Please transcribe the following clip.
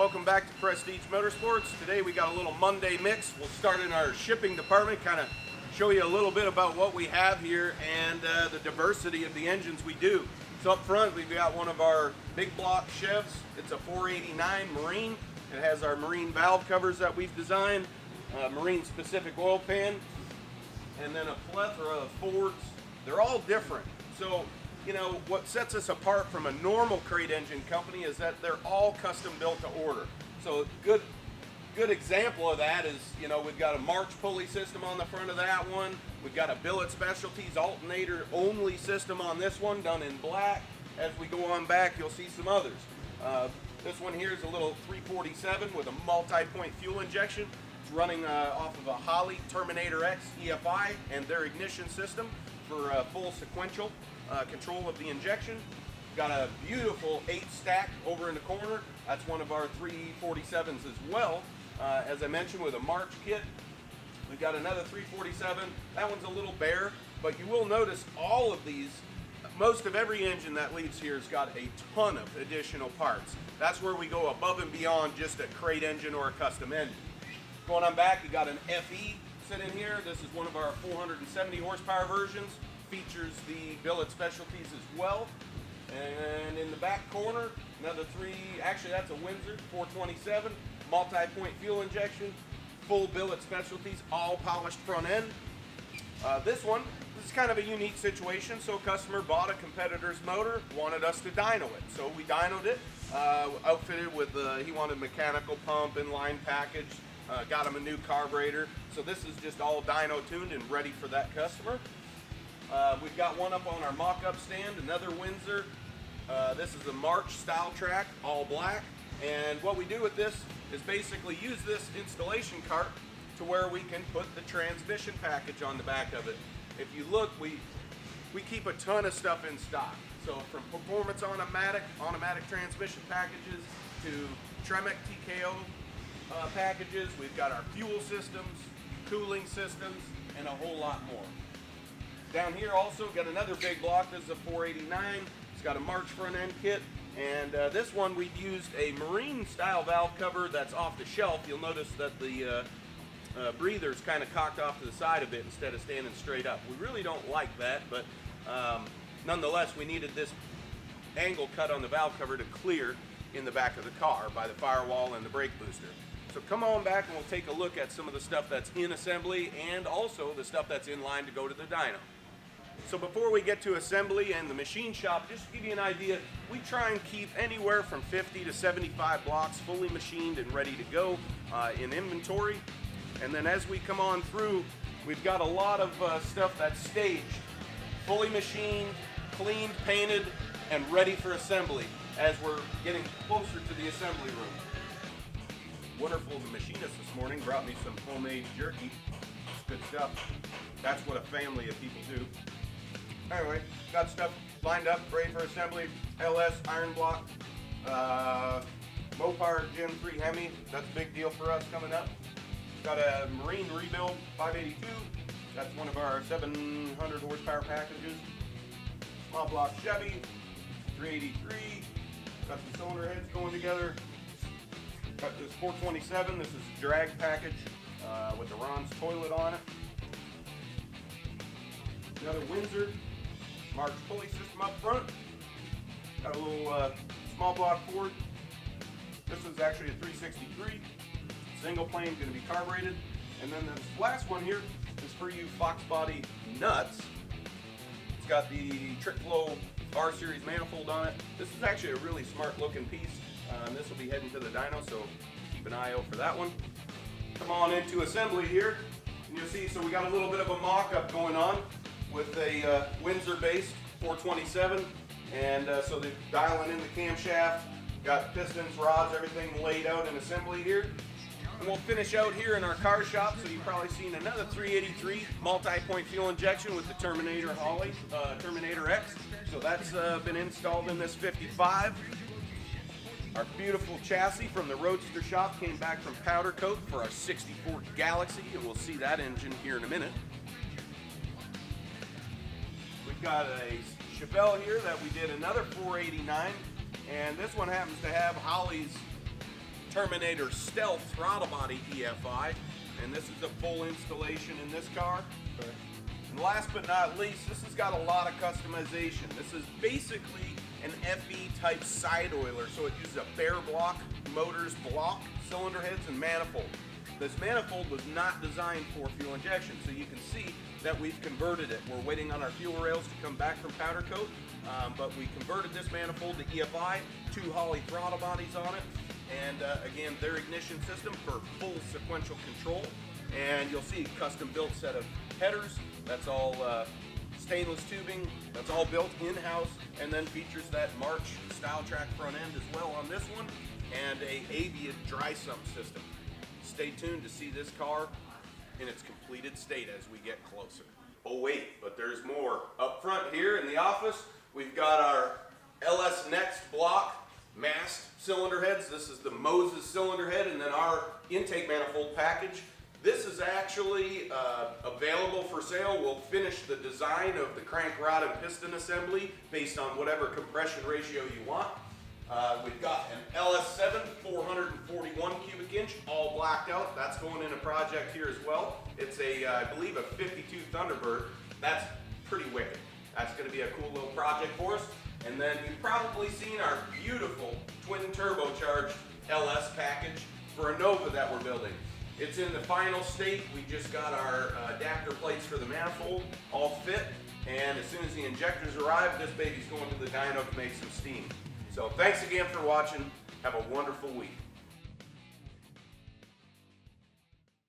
welcome back to Prestige Motorsports. Today we got a little Monday mix. We'll start in our shipping department, kind of show you a little bit about what we have here and the diversity of the engines we do. So up front we've got one of our big block Chevs. It's a 489 Marine. It has our marine valve covers that we've designed, marine specific oil pan, and then a plethora of Fords. They're all different. So you know, what sets us apart from a normal crate engine company is that they're all custom built to order. So good example of that is, you know, we've got a March pulley system on the front of that one. We've got a billet specialties alternator only system on this one, done in black. As we go on back, you'll see some others. This one here is a little 347 with a multi-point fuel injection. It's running off of a Holley Terminator X EFI and their ignition system for full sequential control of the injection. Got a beautiful 8 stack over in the corner. That's one of our 347s as well. As I mentioned, with a March kit. We've got another 347. That one's a little bare, but you will notice all of these, most of every engine that leaves here has got a ton of additional parts. That's where we go above and beyond just a crate engine or a custom engine. Going on back, you got an FE sitting here. This is one of our 470 horsepower versions. Features the billet specialties as well. And in the back corner, another actually that's a Windsor 427, multi-point fuel injection, full billet specialties, all polished front end. This is kind of a unique situation. So a customer bought a competitor's motor, wanted us to dyno it. So we dynoed it, outfitted with, he wanted mechanical pump, inline package, got him a new carburetor. So this is just all dyno tuned and ready for that customer. We've got one up on our mock-up stand, another Windsor. This is a March style track, all black. And what we do with this is basically use this installation cart to where we can put the transmission package on the back of it. If you look, we keep a ton of stuff in stock. So from performance automatic transmission packages to Tremec TKO packages, we've got our fuel systems, cooling systems, and a whole lot more. Down here also got another big block. This is a 489. It's got a March front end kit, and this one we've used a marine style valve cover that's off the shelf. You'll notice that the breather's kind of cocked off to the side a bit instead of standing straight up. We really don't like that, but nonetheless we needed this angle cut on the valve cover to clear in the back of the car by the firewall and the brake booster. So come on back and we'll take a look at some of the stuff that's in assembly and also the stuff that's in line to go to the dyno. So before we get to assembly and the machine shop, just to give you an idea, we try and keep anywhere from 50 to 75 blocks fully machined and ready to go in inventory. And then as we come on through, we've got a lot of stuff that's staged, fully machined, cleaned, painted, and ready for assembly as we're getting closer to the assembly room. Wonderful, the machinist this morning brought me some homemade jerky. It's good stuff. That's what a family of people do. Anyway, got stuff lined up, ready for assembly. LS iron block, Mopar Gen 3 Hemi. That's a big deal for us coming up. Got a Marine Rebuild 582. That's one of our 700 horsepower packages. Small block Chevy 383. Got the cylinder heads going together. Got this 427. This is a drag package with the Ron's toilet on it. Another Windsor March pulley system up front. Got a little small block Ford. This is actually a 363. Single plane, going to be carbureted. And then this last one here is for you Fox body nuts. It's got the Trick Flow R Series manifold on it. This is actually a really smart looking piece. This will be heading to the dyno, so keep an eye out for that one. Come on into assembly here, and you'll see, so we got a little bit of a mock-up going on with a Windsor-based 427, and so they're dialing in the camshaft, got pistons, rods, everything laid out in assembly here. And we'll finish out here in our car shop, so you've probably seen another 383 multi-point fuel injection with the Terminator Holley, Terminator X. So that's been installed in this 55. Our beautiful chassis from the Roadster shop came back from powder coat for our 64 Galaxy, and we'll see that engine here in a minute. We've got a Chevelle here that we did another 489, and this one happens to have Holley's Terminator Stealth throttle body EFI, and this is a full installation in this car. Okay. And last but not least, this has got a lot of customization. This is basically an FE type side oiler, so it uses a bare block motors block, cylinder heads, and manifold. This manifold was not designed for fuel injection, so you can see that we've converted it. We're waiting on our fuel rails to come back from powder coat, but we converted this manifold to EFI, 2 Holley throttle bodies on it, and again, their ignition system for full sequential control. And you'll see a custom built set of headers. That's all stainless tubing. That's all built in-house, and then features that March style track front end as well on this one, and a Avian dry sump system. Stay tuned to see this car in its completed state as we get closer. Oh wait, but there's more. Up front here in the office, we've got our LS Next block mast cylinder heads. This is the Moses cylinder head, and then our intake manifold package. This is actually available for sale. We'll finish the design of the crank rod and piston assembly based on whatever compression ratio you want. We've got an LS7 441 cubic inch, all blacked out. That's going in a project here as well. It's a, I believe, a 52 Thunderbird. That's pretty wicked. That's going to be a cool little project for us. And then you've probably seen our beautiful twin turbocharged LS package for a Nova that we're building. It's in the final state. We just got our adapter plates for the manifold all fit, and as soon as the injectors arrive, this baby's going to the dyno to make some steam. So thanks again for watching. Have a wonderful week.